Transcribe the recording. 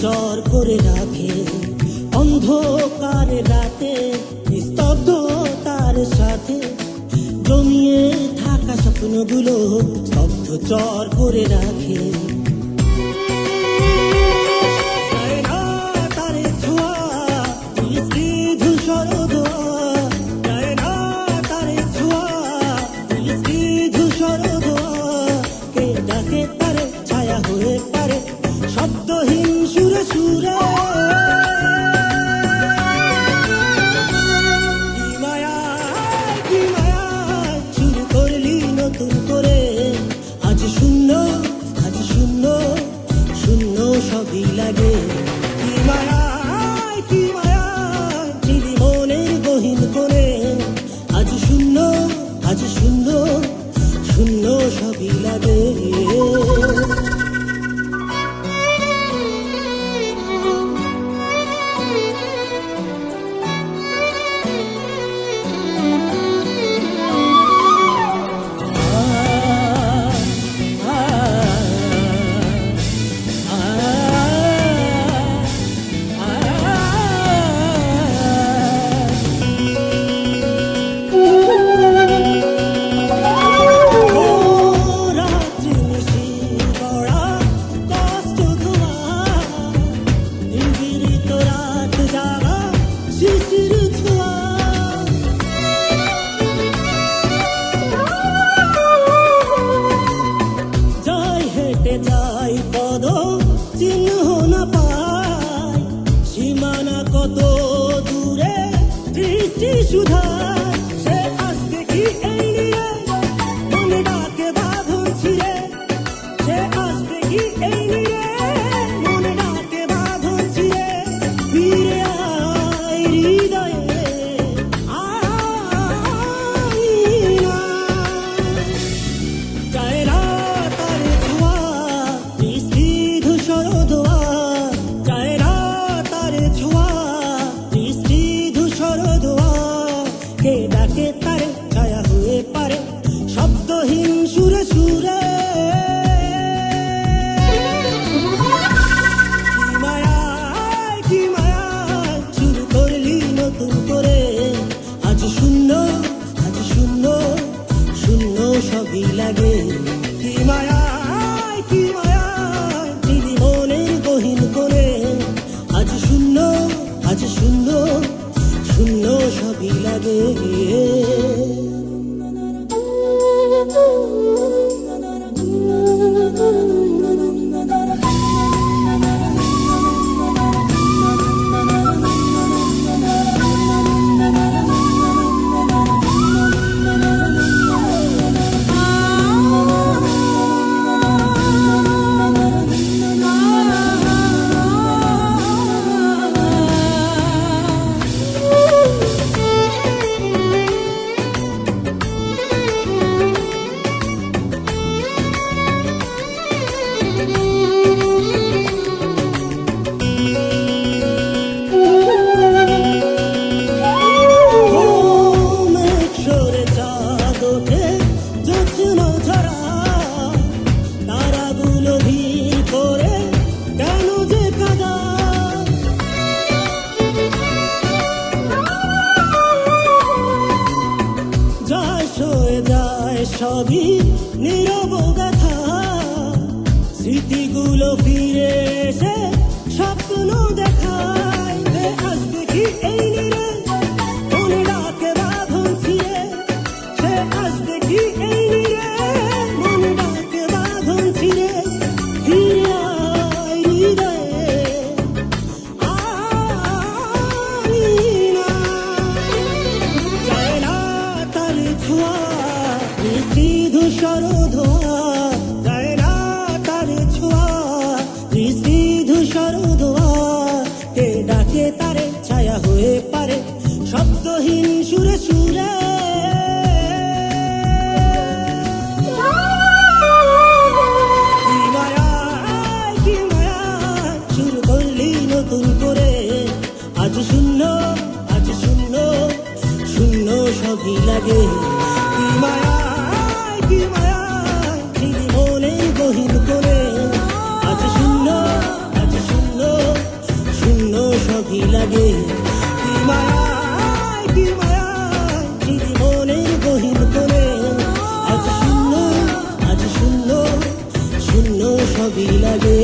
চর করে রাখে অন্ধকার রাতে নিস্তব্ধতার সাথে জমিয়ে থাকা স্বপ্নগুলো স্তব্ধ চর করে রাখে। ছায়া হয়ে পারে শব্দহীন সুরে সুরে কি মায়া শুরু করলি নতুন করে আজ শূন্য শূন্য সবই লাগে। কি মায়া চিনি মনের গহীন করে আজ শূন্য শূন্য সবই লাগে। যাই পদ চিহ্ন না পাই সীমানা কত দূরে দৃষ্টি সুধায় সে আসবে কি এই নিয়ে মনে ডাকে বাঁধন ছিঁড়ে সে আসবে কি এই নিয়ে মনে ডাকে বাঁধন ছিঁড়ে ফিরে আয় হৃদয়ে যায় না ডাকে তারে ছায়া হয়ে পারে শব্দহীন সুরে সুরে। কি মায়া শুরু করলি নতুন করে আজ শূন্য সবই লাগে। কি মায়া চিনি মনের গহীন করে আজ শূন্য সবই লাগে। সবই নীরব গাথা স্মৃতিগুলো ফিরে এসে স্বপ্ন দেখায় আসবে কি এই নিরে মনে ডাকে বাঁধন ছিঁড়ে সে আসবে কি এই নিরে মনে ডাকে বাঁধন ছিঁড়ে ফিরে আয় হৃদয়ে যায় না তার ছোঁয়া ধূসর ধোয়া যায় না তার ছোঁয়া ধূসর ধোয়া কে ডাকে তারে ছায়া হয়ে পারে শব্দহীন সুরে সুরে। কি মায়া শুরু করলি নতুন করে আজ শূন্য সবই লাগে। কি মায়া চিনি মনের গহীন করে আজ শূন্য সবই লাগে। কি মায়ায় কি মায়ায় জীবনের গহীন কোণে আজ শূন্য, আজ শূন্য, শূন্য সবই লাগে।